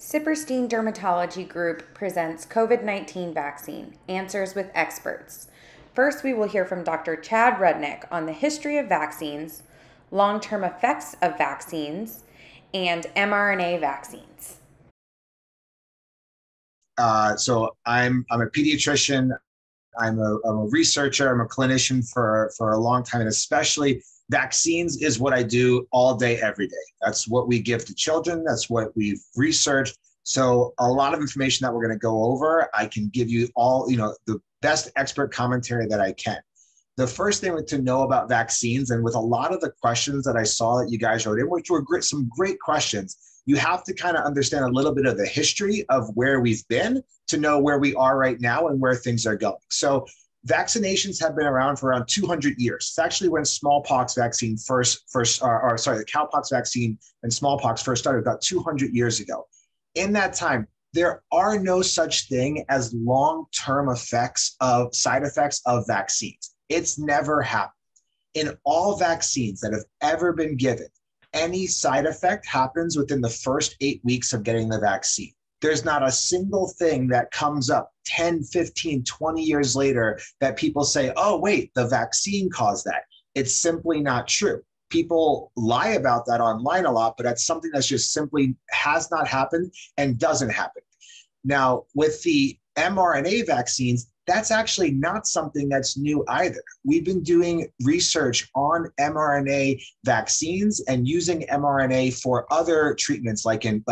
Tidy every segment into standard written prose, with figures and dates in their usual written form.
Siperstein Dermatology Group presents COVID-19 vaccine, Answers with Experts. First, we will hear from Dr. Chad Rudnick on the history of vaccines, long-term effects of vaccines, and mRNA vaccines. So I'm a pediatrician. I'm a researcher. I'm a clinician for a long time, and especially vaccines is what I do all day, every day. That's what we give to children. That's what we've researched. So a lot of information that we're going to go over, I can give you all, the best expert commentary that I can. The first thing to know about vaccines, and with a lot of the questions that I saw that you guys wrote in, which were some great questions, you have to kind of understand a little bit of the history of where we've been to know where we are right now and where things are going. So vaccinations have been around for around 200 years. It's actually when smallpox vaccine the cowpox vaccine and smallpox first started about 200 years ago. In that time, there are no such thing as long-term side effects of vaccines. It's never happened. In all vaccines that have ever been given, any side effect happens within the first 8 weeks of getting the vaccine. There's not a single thing that comes up 10, 15, 20 years later that people say, oh, wait, the vaccine caused that. It's simply not true. People lie about that online a lot, but that's something that's just simply has not happened and doesn't happen. Now, with the mRNA vaccines, that's actually not something that's new either. We've been doing research on mRNA vaccines and using mRNA for other treatments, like in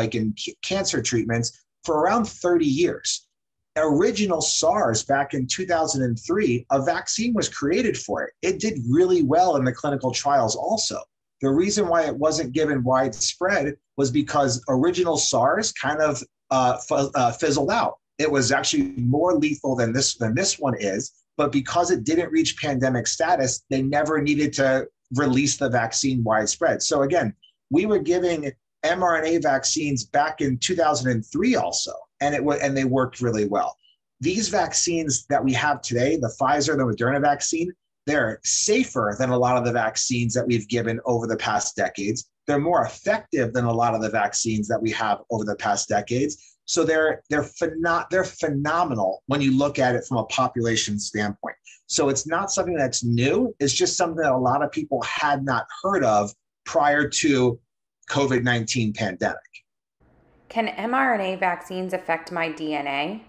cancer treatments, for around 30 years. Original SARS back in 2003, a vaccine was created for it. It did really well in the clinical trials also. The reason why it wasn't given widespread was because original SARS kind of fizzled out. It was actually more lethal than this one is, but because it didn't reach pandemic status, they never needed to release the vaccine widespread. So again, we were giving mRNA vaccines back in 2003 also, and they worked really well. These vaccines that we have today, the Pfizer, the Moderna vaccine, they're safer than a lot of the vaccines that we've given over the past decades. They're more effective than a lot of the vaccines that we have over the past decades. So they're phenomenal when you look at it from a population standpoint. So it's not something that's new. It's just something that a lot of people had not heard of prior to COVID-19 pandemic. Can mRNA vaccines affect my DNA?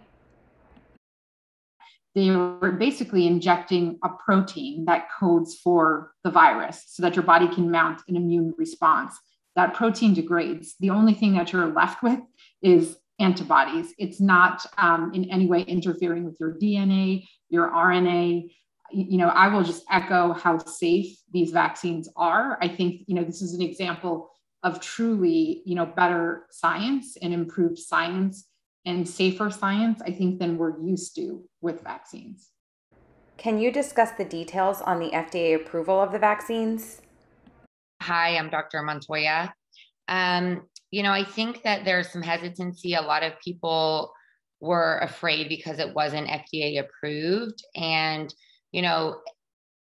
They were basically injecting a protein that codes for the virus so that your body can mount an immune response. That protein degrades. The only thing that you're left with is antibodies. It's not in any way interfering with your DNA, your RNA. I will just echo how safe these vaccines are. I think, this is an example of truly, better science and improved science and safer science, I think, than we're used to with vaccines. Can you discuss the details on the FDA approval of the vaccines? Hi, I'm Dr. Montoya. I think that there's some hesitancy. A lot of people were afraid because it wasn't FDA approved. And,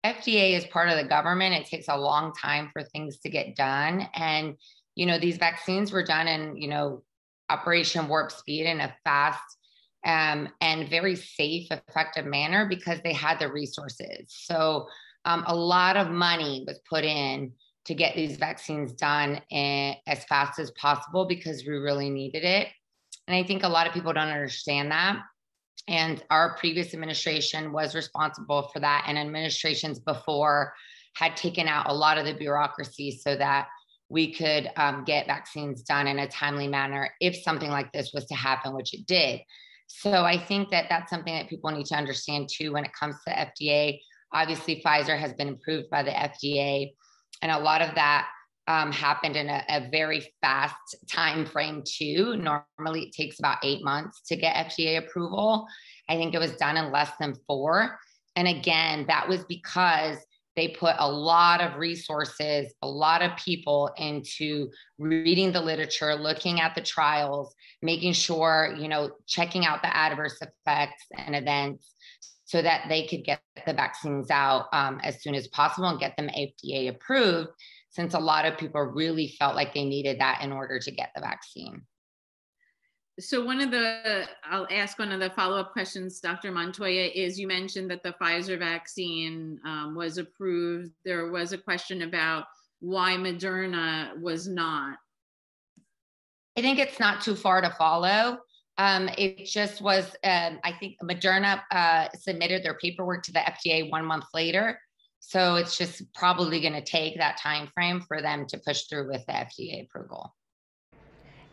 FDA is part of the government. It takes a long time for things to get done. And, these vaccines were done in, Operation Warp Speed in a fast and very safe, effective manner because they had the resources. So a lot of money was put in to get these vaccines done as fast as possible because we really needed it. And I think a lot of people don't understand that. And our previous administration was responsible for that. And administrations before had taken out a lot of the bureaucracy so that we could get vaccines done in a timely manner if something like this was to happen, which it did. So I think that that's something that people need to understand too when it comes to FDA. Obviously, Pfizer has been approved by the FDA. And a lot of that happened in a very fast time frame too. Normally, it takes about 8 months to get FDA approval. I think it was done in less than 4. And again, that was because they put a lot of resources, a lot of people into reading the literature, looking at the trials, making sure, checking out the adverse effects and events so that they could get the vaccines out as soon as possible and get them FDA approved, since a lot of people really felt like they needed that in order to get the vaccine. So I'll ask one of the follow-up questions, Dr. Montoya, is you mentioned that the Pfizer vaccine was approved. There was a question about why Moderna was not. I think it's not too far to follow. It just was, I think Moderna submitted their paperwork to the FDA 1 month later. So it's just probably going to take that time frame for them to push through with the FDA approval.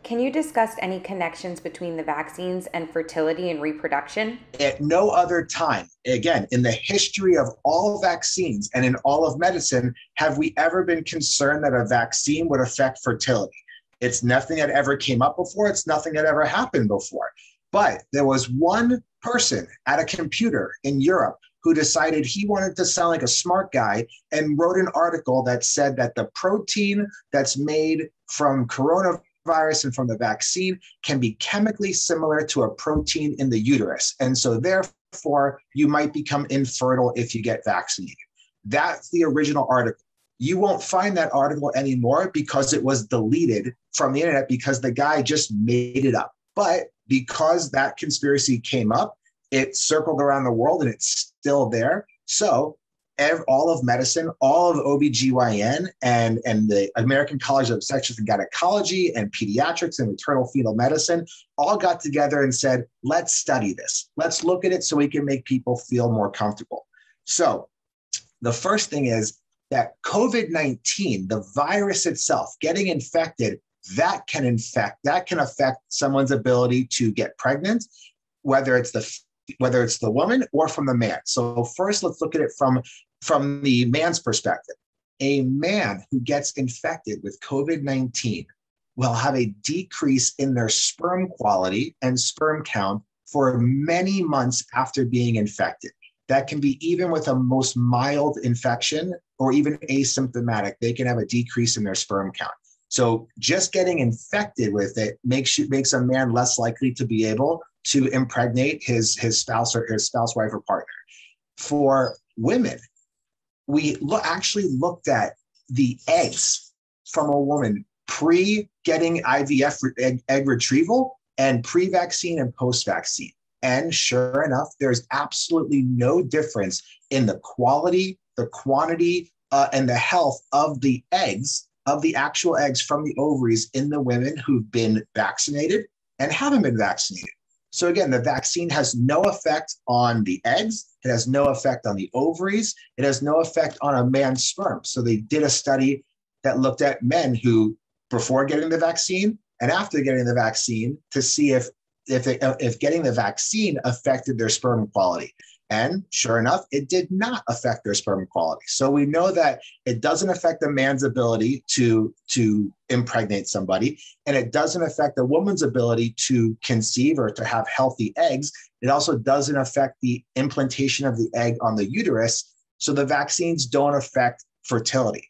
Can you discuss any connections between the vaccines and fertility and reproduction? At no other time, again, in the history of all vaccines and in all of medicine, have we ever been concerned that a vaccine would affect fertility. It's nothing that ever came up before. It's nothing that ever happened before. But there was one person at a computer in Europe who decided he wanted to sound like a smart guy and wrote an article that said that the protein that's made from coronavirus and from the vaccine can be chemically similar to a protein in the uterus. And so therefore, you might become infertile if you get vaccinated. That's the original article. You won't find that article anymore because it was deleted from the internet because the guy just made it up. But because that conspiracy came up, it circled around the world and it's still there. So all of medicine, all of OBGYN and the American College of Obstetrics and Gynecology and Pediatrics and Maternal Fetal Medicine all got together and said, let's study this. Let's look at it so we can make people feel more comfortable. So the first thing is that COVID-19, the virus itself, getting infected, that can affect someone's ability to get pregnant, whether it's the woman or from the man. So first, let's look at it from the man's perspective. A man who gets infected with COVID-19 will have a decrease in their sperm quality and sperm count for many months after being infected. That can be even with a most mild infection or even asymptomatic. They can have a decrease in their sperm count. So just getting infected with it makes a man less likely to be able to impregnate his spouse, wife, or partner. For women, we actually looked at the eggs from a woman pre-getting IVF egg retrieval and pre-vaccine and post-vaccine. And sure enough, there's absolutely no difference in the quality, the quantity, and the health of the eggs, of the actual eggs from the ovaries in the women who've been vaccinated and haven't been vaccinated. So again, the vaccine has no effect on the eggs. It has no effect on the ovaries. It has no effect on a man's sperm. So they did a study that looked at men who, before getting the vaccine and after getting the vaccine, to see if getting the vaccine affected their sperm quality. And sure enough, it did not affect their sperm quality. So we know that it doesn't affect a man's ability to impregnate somebody, and it doesn't affect a woman's ability to conceive or to have healthy eggs. It also doesn't affect the implantation of the egg on the uterus. So the vaccines don't affect fertility.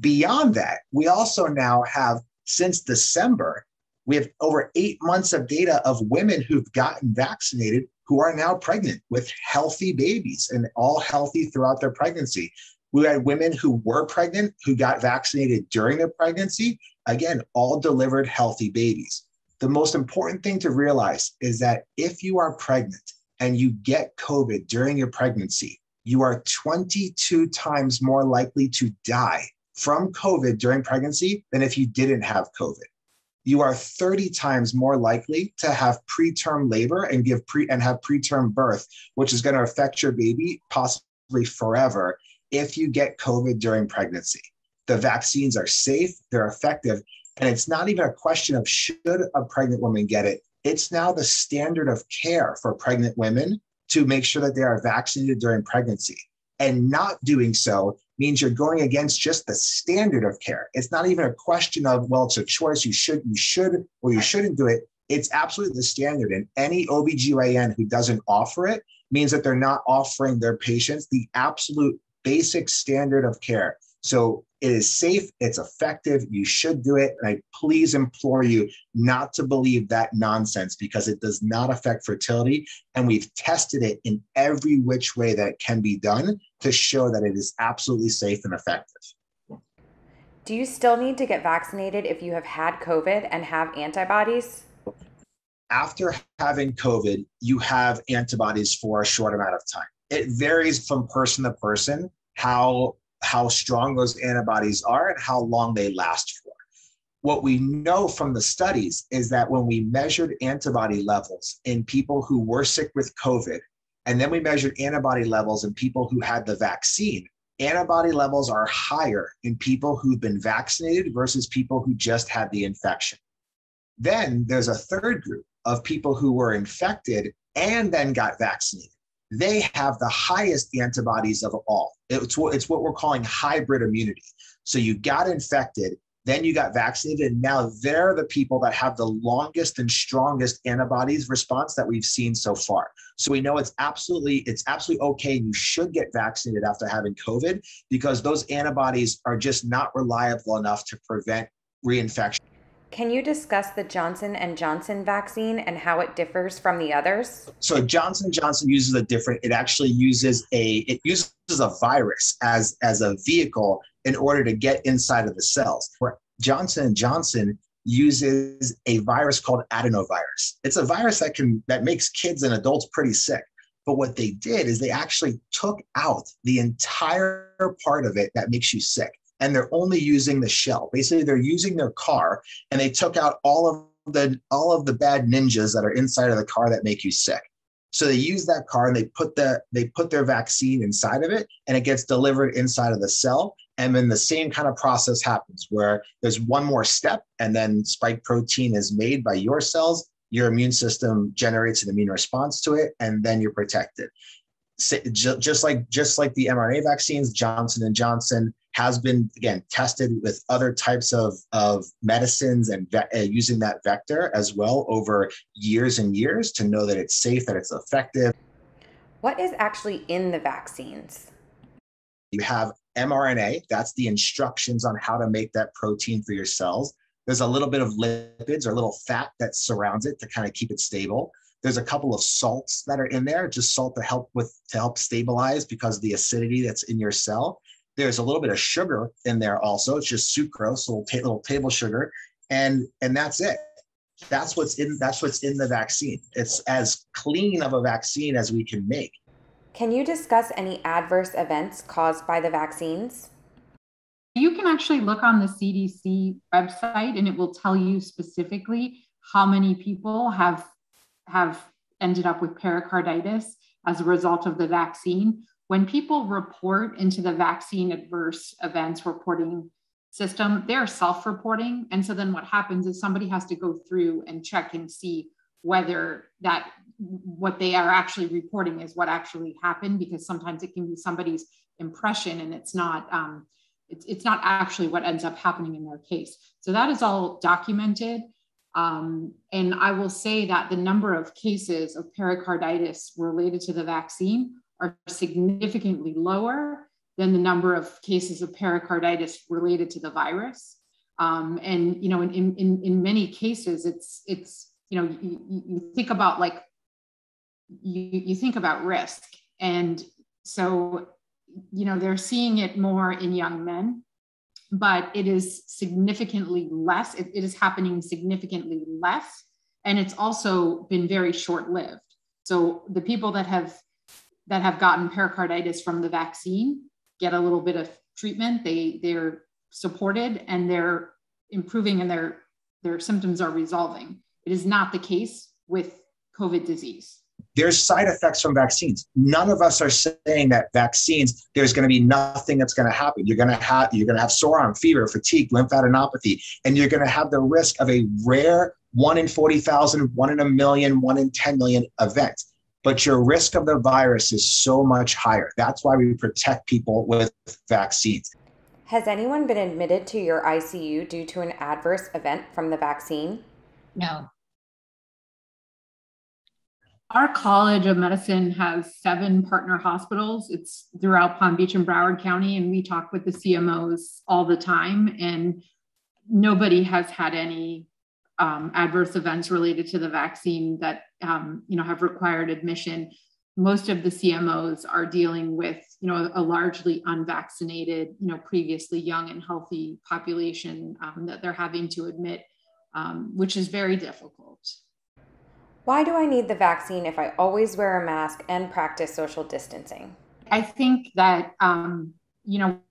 Beyond that, we also now have, since December, we have over 8 months of data of women who've gotten vaccinated who are now pregnant with healthy babies and all healthy throughout their pregnancy. We had women who were pregnant who got vaccinated during their pregnancy, again, all delivered healthy babies. The most important thing to realize is that if you are pregnant and you get COVID during your pregnancy, you are 22 times more likely to die from COVID during pregnancy than if you didn't have COVID. You are 30 times more likely to have preterm labor and have preterm birth, which is going to affect your baby possibly forever if you get COVID during pregnancy. The vaccines are safe, they're effective, and it's not even a question of should a pregnant woman get it. It's now the standard of care for pregnant women to make sure that they are vaccinated during pregnancy. And not doing so means you're going against just the standard of care. It's not even a question of, well, it's a choice. You should, or you shouldn't do it. It's absolutely the standard. And any OBGYN who doesn't offer it means that they're not offering their patients the absolute basic standard of care. So it is safe, it's effective, you should do it. And I please implore you not to believe that nonsense because it does not affect fertility. And we've tested it in every which way that it can be done to show that it is absolutely safe and effective. Do you still need to get vaccinated if you have had COVID and have antibodies? After having COVID, you have antibodies for a short amount of time. It varies from person to person how strong those antibodies are and how long they last for. What we know from the studies is that when we measured antibody levels in people who were sick with COVID, and then we measured antibody levels in people who had the vaccine, antibody levels are higher in people who've been vaccinated versus people who just had the infection. Then there's a third group of people who were infected and then got vaccinated. They have the highest antibodies of all. It's what we're calling hybrid immunity. So you got infected, then you got vaccinated, and now they're the people that have the longest and strongest antibodies response that we've seen so far. So we know it's absolutely okay. You should get vaccinated after having COVID because those antibodies are just not reliable enough to prevent reinfection. Can you discuss the Johnson & Johnson vaccine and how it differs from the others? So Johnson & Johnson uses it actually uses a virus as a vehicle in order to get inside of the cells. Where Johnson & Johnson uses a virus called adenovirus. It's a virus that makes kids and adults pretty sick. But what they did is they actually took out the entire part of it that makes you sick. And they're only using the shell. Basically, they're using their car, and they took out all of the bad ninjas that are inside of the car that make you sick. So they use that car and they put their vaccine inside of it, and it gets delivered inside of the cell. And then the same kind of process happens where there's one more step, and then spike protein is made by your cells. Your immune system generates an immune response to it, and then you're protected. Just like the mRNA vaccines, Johnson & Johnson has been, again, tested with other types of medicines and using that vector as well over years and years to know that it's safe, that it's effective. What is actually in the vaccines? You have mRNA, that's the instructions on how to make that protein for your cells. There's a little bit of lipids or a little fat that surrounds it to kind of keep it stable. There's a couple of salts that are in there, just salt to help stabilize because of the acidity that's in your cell. There's a little bit of sugar in there also. It's just sucrose, a little table sugar, and that's it. That's what's in the vaccine. It's as clean of a vaccine as we can make. Can you discuss any adverse events caused by the vaccines? You can actually look on the CDC website, and it will tell you specifically how many people have ended up with pericarditis as a result of the vaccine. When people report into the vaccine adverse events reporting system, they're self-reporting. And so then what happens is somebody has to go through and check and see whether what they are actually reporting is what actually happened, because sometimes it can be somebody's impression and it's not actually what ends up happening in their case. So that is all documented. And I will say that the number of cases of pericarditis related to the vaccine are significantly lower than the number of cases of pericarditis related to the virus. And in many cases, it's you think about you think about risk, and so they're seeing it more in young men, but it is significantly less. It is happening significantly less, and it's also been very short-lived. So the people that have gotten pericarditis from the vaccine get a little bit of treatment. They're supported and they're improving, and their symptoms are resolving. It is not the case with COVID disease. There's side effects from vaccines. None of us are saying that vaccines, there's going to be nothing that's going to happen. You're going to have sore arm, fever, fatigue, lymphadenopathy, and you're going to have the risk of a rare 1 in 40,000, 1 in a million, 1 in 10 million event. But your risk of the virus is so much higher. That's why we protect people with vaccines. Has anyone been admitted to your ICU due to an adverse event from the vaccine? No. Our College of Medicine has 7 partner hospitals. It's throughout Palm Beach and Broward County, and we talk with the CMOs all the time, and nobody has had any adverse events related to the vaccine that have required admission. Most of the CMOs are dealing with a largely unvaccinated, previously young and healthy population that they're having to admit, which is very difficult. Why do I need the vaccine if I always wear a mask and practice social distancing? I think that,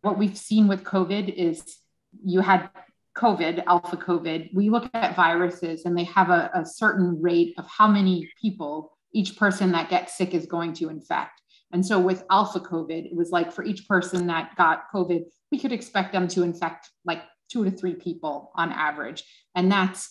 what we've seen with COVID is you had COVID, alpha COVID. We look at viruses and they have a certain rate of how many people each person that gets sick is going to infect. And so with alpha COVID, it was like for each person that got COVID, we could expect them to infect like 2 to 3 people on average. And that's,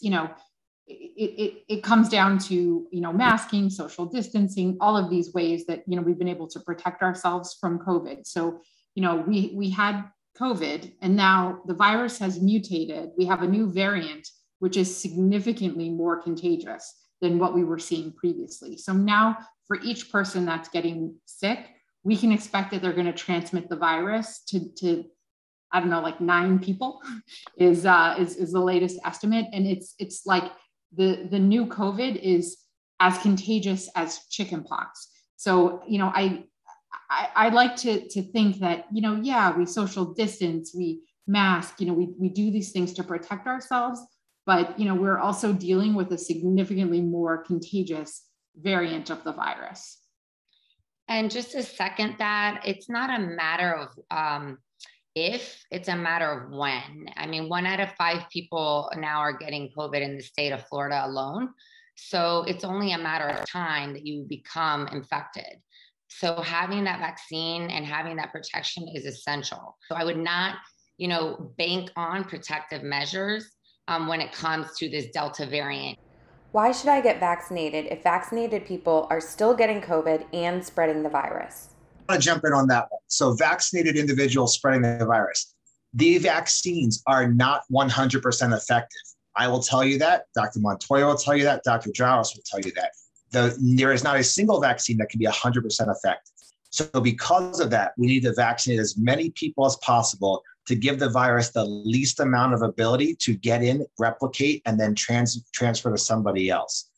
it comes down to, masking, social distancing, all of these ways that, we've been able to protect ourselves from COVID. So, we had COVID and now the virus has mutated. We have a new variant, which is significantly more contagious than what we were seeing previously. So now for each person that's getting sick, we can expect that they're going to transmit the virus to I don't know, like 9 people is the latest estimate. And it's like the new COVID is as contagious as chickenpox. So, I like to think that, we social distance, we mask, we do these things to protect ourselves, but, we're also dealing with a significantly more contagious variant of the virus. And just to second that, it's not a matter of if, it's a matter of when. I mean, 1 out of 5 people now are getting COVID in the state of Florida alone. So it's only a matter of time that you become infected. So having that vaccine and having that protection is essential. So I would not, bank on protective measures when it comes to this Delta variant. Why should I get vaccinated if vaccinated people are still getting COVID and spreading the virus? I want to jump in on that one. So vaccinated individuals spreading the virus. The vaccines are not 100% effective. I will tell you that. Dr. Montoya will tell you that. Dr. Jaros will tell you that. There is not a single vaccine that can be 100% effective. So because of that, we need to vaccinate as many people as possible to give the virus the least amount of ability to get in, replicate, and then transfer to somebody else.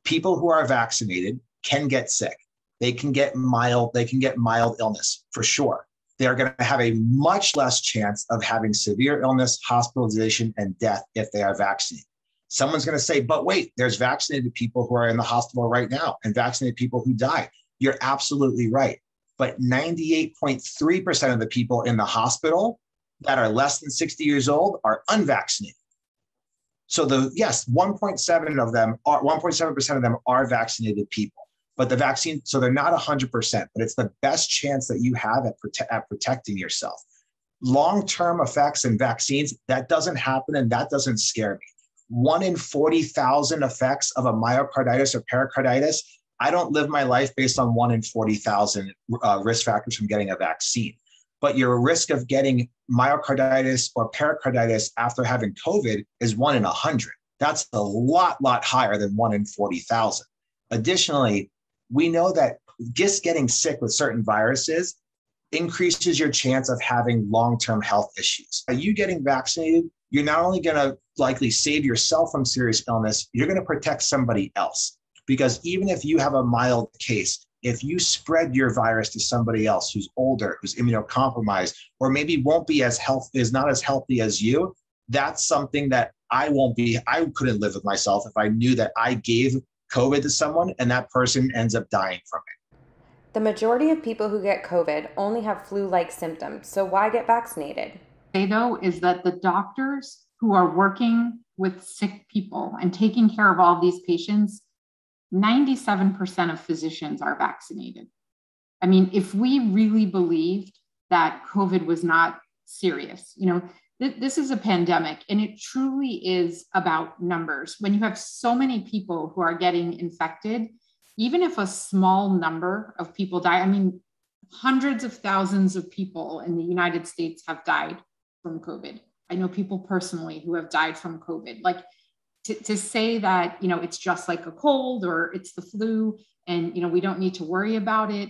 People who are vaccinated can get sick. They can get mild illness for sure. They're going to have a much less chance of having severe illness, hospitalization, and death if they are vaccinated. Someone's going to say, but wait, there's vaccinated people who are in the hospital right now and vaccinated people who die. You're absolutely right. But 98.3% of the people in the hospital that are less than 60 years old are unvaccinated. So 1.7% of them are vaccinated people. But the vaccine, so they're not 100%, but it's the best chance that you have at protecting yourself. Long-term effects in vaccines, that doesn't happen and that doesn't scare me. 1 in 40,000 effects of a myocarditis or pericarditis. I don't live my life based on 1 in 40,000 risk factors from getting a vaccine. But your risk of getting myocarditis or pericarditis after having COVID is 1 in 100. That's a lot higher than 1 in 40,000. Additionally, we know that just getting sick with certain viruses increases your chance of having long-term health issues. By you getting vaccinated, you're not only going to likely save yourself from serious illness, you're going to protect somebody else. Because even if you have a mild case, if you spread your virus to somebody else who's older, who's immunocompromised, or maybe won't be is not as healthy as you, that's something that I couldn't live with myself if I knew that I gave COVID to someone and that person ends up dying from it. The majority of people who get COVID only have flu-like symptoms, so why get vaccinated? Though, is that the doctors who are working with sick people and taking care of all of these patients, 97% of physicians are vaccinated. I mean, if we really believed that COVID was not serious, this is a pandemic and it truly is about numbers. When you have so many people who are getting infected, even if a small number of people die, I mean, hundreds of thousands of people in the United States have died from COVID. I know people personally who have died from COVID. Like to say that, it's just like a cold or it's the flu and, we don't need to worry about it.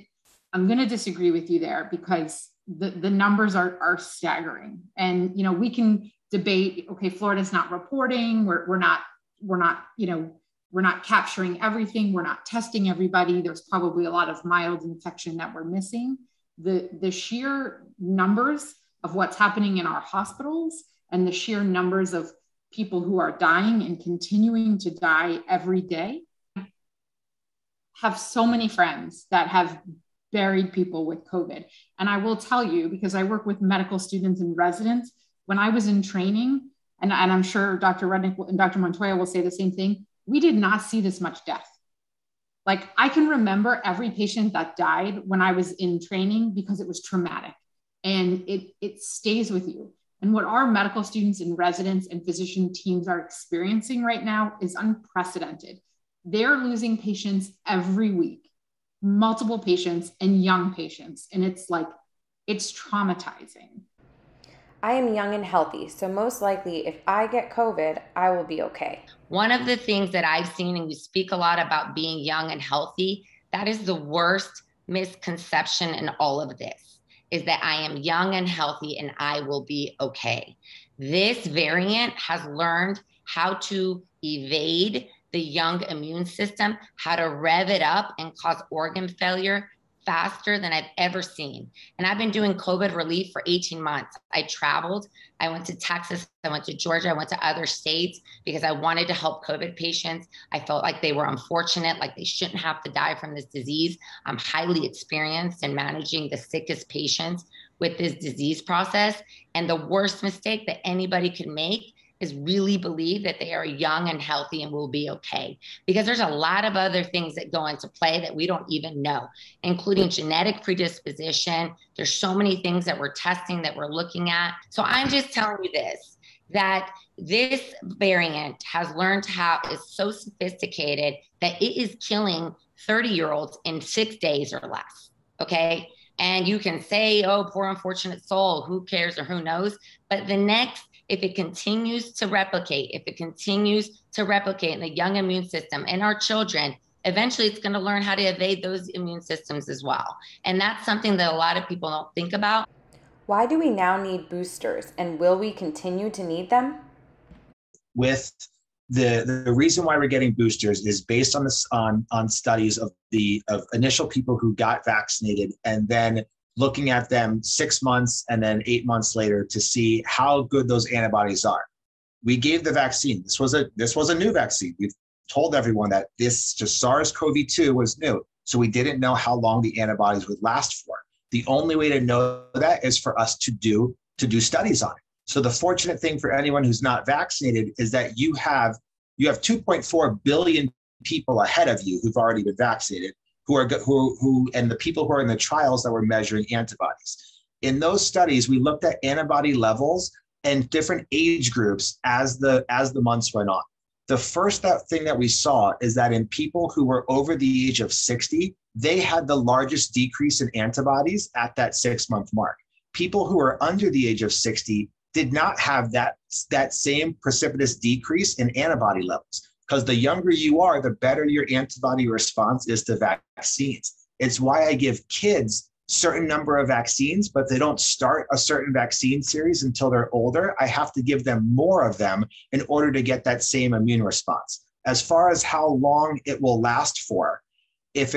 I'm going to disagree with you there because the numbers are staggering. And, we can debate, okay, Florida's not reporting, we're not capturing everything. We're not testing everybody. There's probably a lot of mild infection that we're missing. The sheer numbers of what's happening in our hospitals and the sheer numbers of people who are dying and continuing to die every day, have so many friends that have buried people with COVID. And I will tell you, because I work with medical students and residents, when I was in training, and I'm sure Dr. Rudnick and Dr. Montoya will say the same thing, we did not see this much death. Like, I can remember every patient that died when I was in training because it was traumatic, and it stays with you. And what our medical students and residents and physician teams are experiencing right now is unprecedented. They're losing patients every week, multiple patients and young patients. And it's traumatizing. I am young and healthy, so most likely if I get COVID, I will be okay. One of the things that I've seen, and you speak a lot about being young and healthy, that is the worst misconception in all of this, is that I am young and healthy and I will be okay. This variant has learned how to evade the young immune system, how to rev it up and cause organ failure faster than I've ever seen. And I've been doing COVID relief for 18 months. I traveled, I went to Texas, I went to Georgia, I went to other states because I wanted to help COVID patients. I felt like they were unfortunate, like they shouldn't have to die from this disease. I'm highly experienced in managing the sickest patients with this disease process. And the worst mistake that anybody can make is really believe that they are young and healthy and will be okay. Because there's a lot of other things that go into play that we don't even know, including genetic predisposition. There's so many things that we're testing, that we're looking at. So I'm just telling you this, that this variant has learned how, is so sophisticated that it is killing 30-year-olds in 6 days or less, okay? And you can say, oh, poor unfortunate soul, who cares or who knows? But if it continues to replicate, in the young immune system and our children, eventually it's going to learn how to evade those immune systems as well. And that's something that a lot of people don't think about. Why do we now need boosters, and will we continue to need them? With the reason why we're getting boosters is based on this on studies of initial people who got vaccinated, and then looking at them 6 months and then 8 months later to see how good those antibodies are. We gave the vaccine. This was a new vaccine. We've told everyone that this just SARS-CoV-2 was new. So we didn't know how long the antibodies would last for. The only way to know that is for us to do studies on it. So the fortunate thing for anyone who's not vaccinated is that you have 2.4 billion people ahead of you who've already been vaccinated, and the people who are in the trials that were measuring antibodies. In those studies, we looked at antibody levels and different age groups as the months went on. The first thing that we saw is that in people who were over the age of 60, they had the largest decrease in antibodies at that 6-month mark. People who were under the age of 60 did not have that same precipitous decrease in antibody levels. Because the younger you are, the better your antibody response is to vaccines. It's why I give kids certain number of vaccines, but they don't start a certain vaccine series until they're older. I have to give them more of them in order to get that same immune response. As far as how long it will last for, if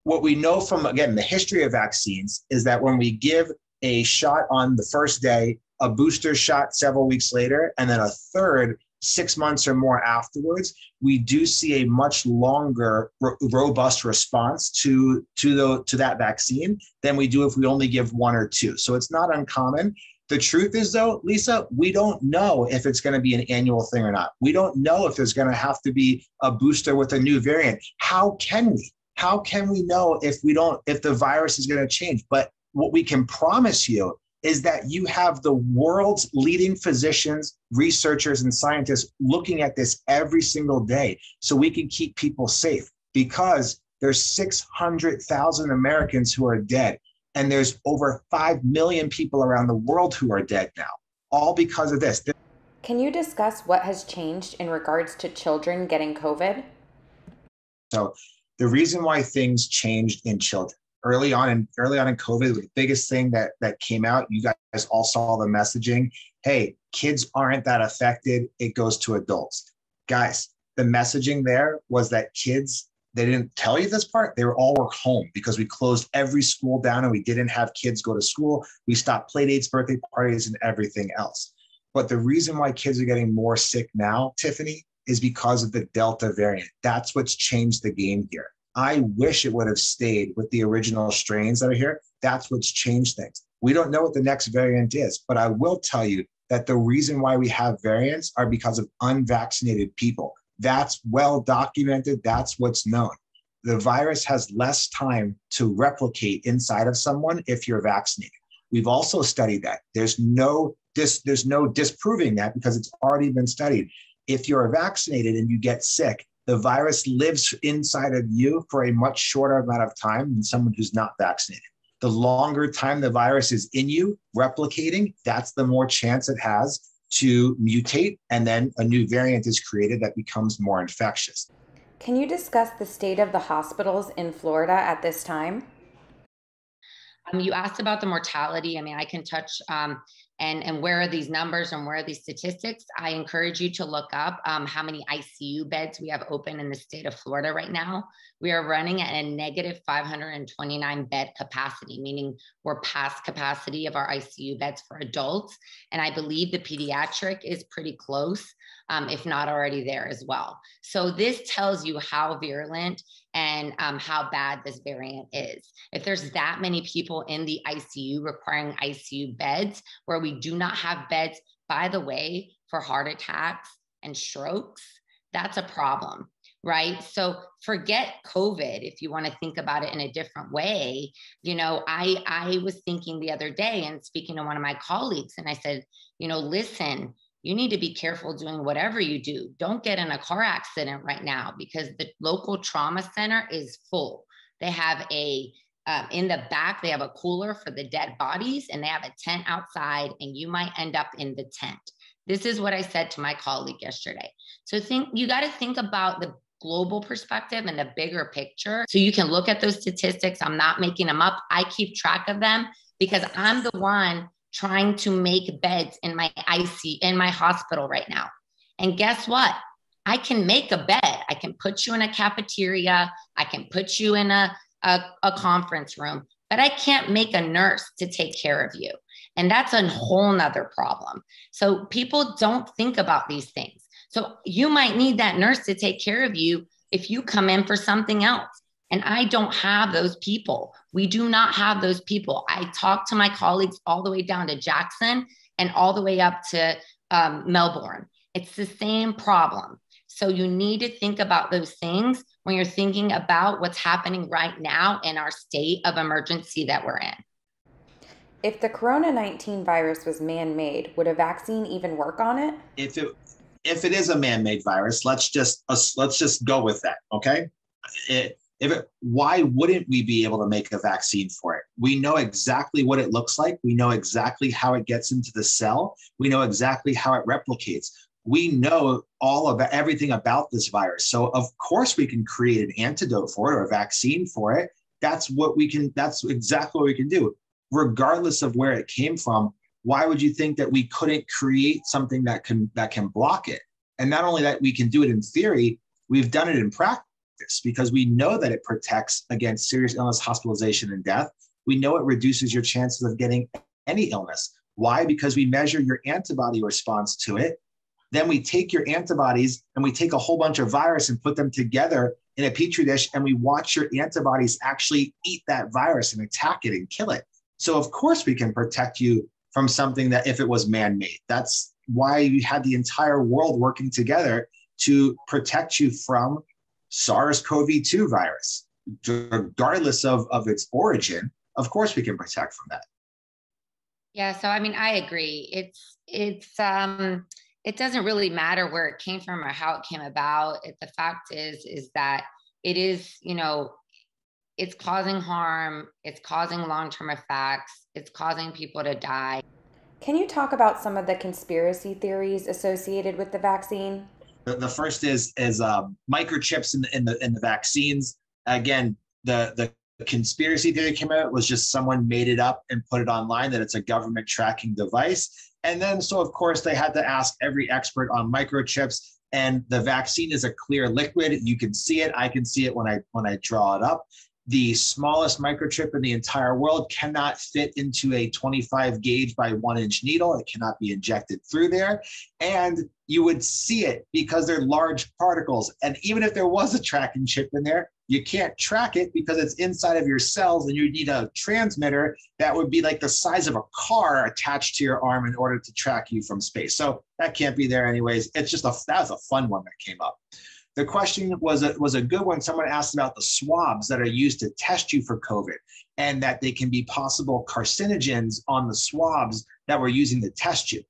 what we know from, again, the history of vaccines is that when we give a shot on the first day, a booster shot several weeks later, and then a third 6 months or more afterwards, we do see a much longer, robust response to that vaccine than we do if we only give 1 or 2. So it's not uncommon. The truth is, though, Lisa, we don't know if it's going to be an annual thing or not. We don't know if there's going to have to be a booster with a new variant. How can we? How can we know if the virus is going to change? But what we can promise you is that you have the world's leading physicians, researchers, and scientists looking at this every single day so we can keep people safe, because there's 600,000 Americans who are dead, and there's over 5 million people around the world who are dead now, all because of this. Can you discuss what has changed in regards to children getting COVID? So the reason why things changed in children, early on in COVID, the biggest thing that came out, you guys all saw the messaging. Hey, kids aren't that affected. It goes to adults. Guys, the messaging there was that kids, they didn't tell you this part. They all were home because we closed every school down and we didn't have kids go to school. We stopped play dates, birthday parties, and everything else. But the reason why kids are getting more sick now, Tiffany, is because of the Delta variant. That's what's changed the game here. I wish it would have stayed with the original strains that are here. That's what's changed things. We don't know what the next variant is, but I will tell you that the reason why we have variants are because of unvaccinated people. That's well documented. That's what's known. The virus has less time to replicate inside of someone if you're vaccinated. We've also studied that. There's no disproving that because it's already been studied. If you're vaccinated and you get sick, the virus lives inside of you for a much shorter amount of time than someone who's not vaccinated. The longer time the virus is in you replicating, that's the more chance it has to mutate, and then a new variant is created that becomes more infectious. Can you discuss the state of the hospitals in Florida at this time? You asked about the mortality. I mean, I can touch and where are these numbers and where are these statistics? I encourage you to look up how many ICU beds we have open in the state of Florida right now. We are running at a negative 529 bed capacity, meaning we're past capacity of our ICU beds for adults. And I believe the pediatric is pretty close, if not already there as well. So this tells you how virulent and how bad this variant is. If there's that many people in the ICU requiring ICU beds, where we do not have beds, by the way, for heart attacks and strokes, that's a problem, right? So forget COVID, if you want to think about it in a different way. You know, I was thinking the other day and speaking to one of my colleagues, and I said, you know, listen, you need to be careful doing whatever you do. Don't get in a car accident right now, because the local trauma center is full. They have in the back, they have a cooler for the dead bodies, and they have a tent outside, and you might end up in the tent. This is what I said to my colleague yesterday. So you got to think about the global perspective and the bigger picture. So you can look at those statistics. I'm not making them up. I keep track of them because I'm the one trying to make beds in my in my hospital right now. And guess what? I can make a bed. I can put you in a cafeteria. I can put you in a conference room, but I can't make a nurse to take care of you. And that's a whole nother problem. So people don't think about these things. So you might need that nurse to take care of you if you come in for something else. And I don't have those people. We do not have those people. I talk to my colleagues all the way down to Jackson and all the way up to Melbourne. It's the same problem. So you need to think about those things when you're thinking about what's happening right now in our state of emergency that we're in. If the COVID-19 virus was man-made, would a vaccine even work on it? If it is a man-made virus, let's just go with that, okay? Why wouldn't we be able to make a vaccine for it? We know exactly what it looks like. We know exactly how it gets into the cell. We know exactly how it replicates. We know everything about this virus. So of course we can create an antidote for it or a vaccine for it. That's exactly what we can do. Regardless of where it came from, why would you think that we couldn't create something that can block it? And not only that, we can do it in theory, we've done it in practice, because we know that it protects against serious illness, hospitalization, and death. We know it reduces your chances of getting any illness. Why? Because we measure your antibody response to it. Then we take your antibodies and we take a whole bunch of virus and put them together in a petri dish, and we watch your antibodies actually eat that virus and attack it and kill it. So of course we can protect you from something that if it was man-made. That's why we had the entire world working together to protect you from SARS-CoV-2 virus. Regardless of its origin, of course we can protect from that. Yeah, so I mean, I agree. It doesn't really matter where it came from or how it came about. The fact is that it is, you know, it's causing harm, it's causing long-term effects, it's causing people to die. Can you talk about some of the conspiracy theories associated with the vaccine? The first is microchips in the vaccines. Again, the conspiracy theory came out was just someone made it up and put it online that it's a government tracking device. And then, so of course, they had to ask every expert on microchips. And the vaccine is a clear liquid. You can see it. I can see it when I draw it up. the smallest microchip in the entire world cannot fit into a 25 gauge by 1-inch needle. It cannot be injected through there. And you would see it because they're large particles. And even if there was a tracking chip in there, you can't track it because it's inside of your cells, and you need a transmitter that would be like the size of a car attached to your arm in order to track you from space. So that can't be there anyways. It's just that was a fun one that came up. The question was a good one. Someone asked about the swabs that are used to test you for COVID, and that they can be possible carcinogens on the swabs that we're using to test you.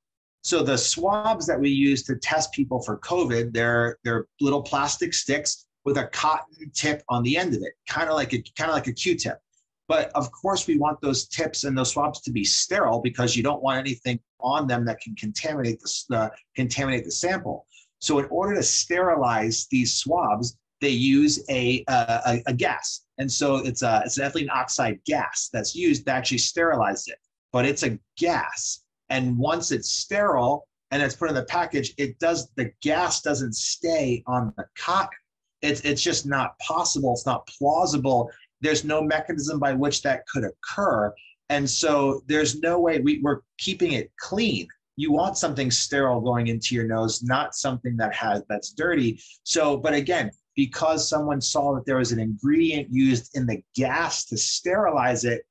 So the swabs that we use to test people for COVID, they're little plastic sticks with a cotton tip on the end of it, kind of like a Q-tip. But of course, we want those tips and those swabs to be sterile because you don't want anything on them that can contaminate the sample. So in order to sterilize these swabs, they use a gas. And so it's an ethylene oxide gas that's used to actually sterilize it. But it's a gas. And once it's sterile and it's put in the package, the gas doesn't stay on the cotton. It's just not possible. It's not plausible. There's no mechanism by which that could occur. And so there's no way we're keeping it clean. You want something sterile going into your nose, not something that's dirty. So, but again, because someone saw that there was an ingredient used in the gas to sterilize it,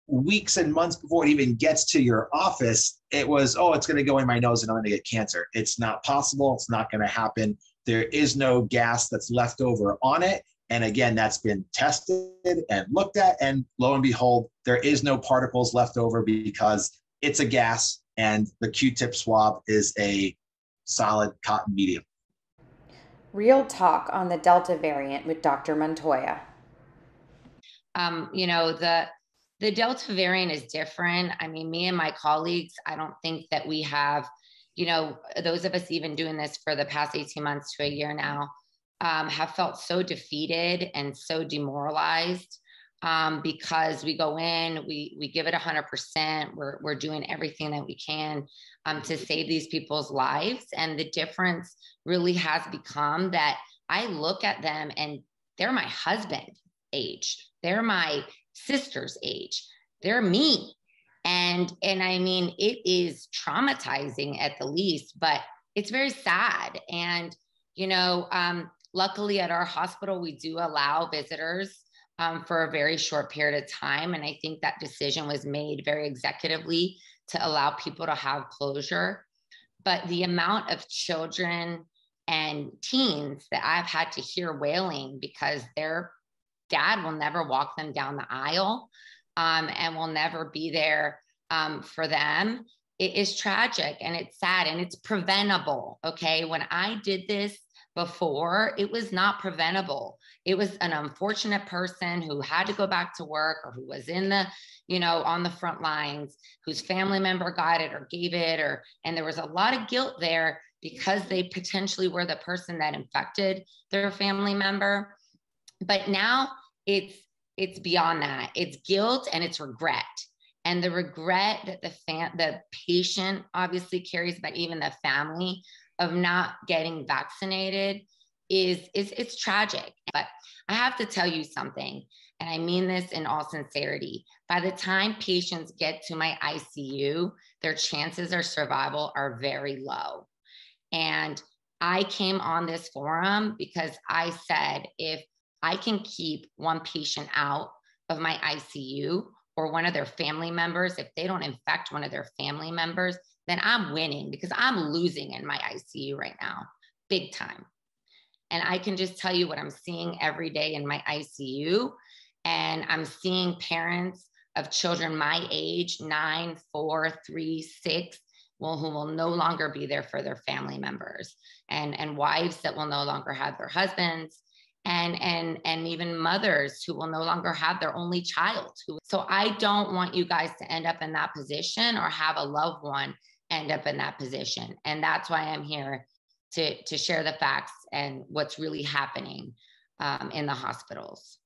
weeks and months before it even gets to your office, it was, it's going to go in my nose and I'm going to get cancer. It's not possible. It's not going to happen. There is no gas that's left over on it. And again, that's been tested and looked at. And lo and behold, there is no particles left over because it's a gas and the Q-tip swab is a solid cotton medium. Real talk on the Delta variant with Dr. Montoya. The Delta variant is different. I mean, me and my colleagues, I don't think that we have, those of us even doing this for the past 18 months to a year now, have felt so defeated and so demoralized because we go in, we give it 100%. We're doing everything that we can to save these people's lives. And the difference really has become that I look at them and they're my husband age. They're my sister's age. They're me. And I mean, it is traumatizing at the least, but it's very sad. And, luckily at our hospital, we do allow visitors for a very short period of time. And I think that decision was made very executively to allow people to have closure. But the amount of children and teens that I've had to hear wailing because their dad will never walk them down the aisle and will never be there for them, it is tragic and it's sad and it's preventable. Okay. When I did this before, it was not preventable. It was an unfortunate person who had to go back to work or who was in the, on the front lines, whose family member got it or gave it, and there was a lot of guilt there because they potentially were the person that infected their family member. But now it's beyond that. It's guilt and it's regret. And the regret that the patient obviously carries, but even the family of not getting vaccinated it's tragic. But I have to tell you something, and I mean this in all sincerity. By the time patients get to my ICU, their chances of survival are very low. And I came on this forum because I said, if I can keep one patient out of my ICU or one of their family members, if they don't infect one of their family members, then I'm winning because I'm losing in my ICU right now, big time. And I can just tell you what I'm seeing every day in my ICU. And I'm seeing parents of children my age, 9, 4, 3, 6, who will no longer be there for their family members, and wives that will no longer have their husbands, and even mothers who will no longer have their only child. So I don't want you guys to end up in that position or have a loved one end up in that position. And that's why I'm here to share the facts and what's really happening in the hospitals.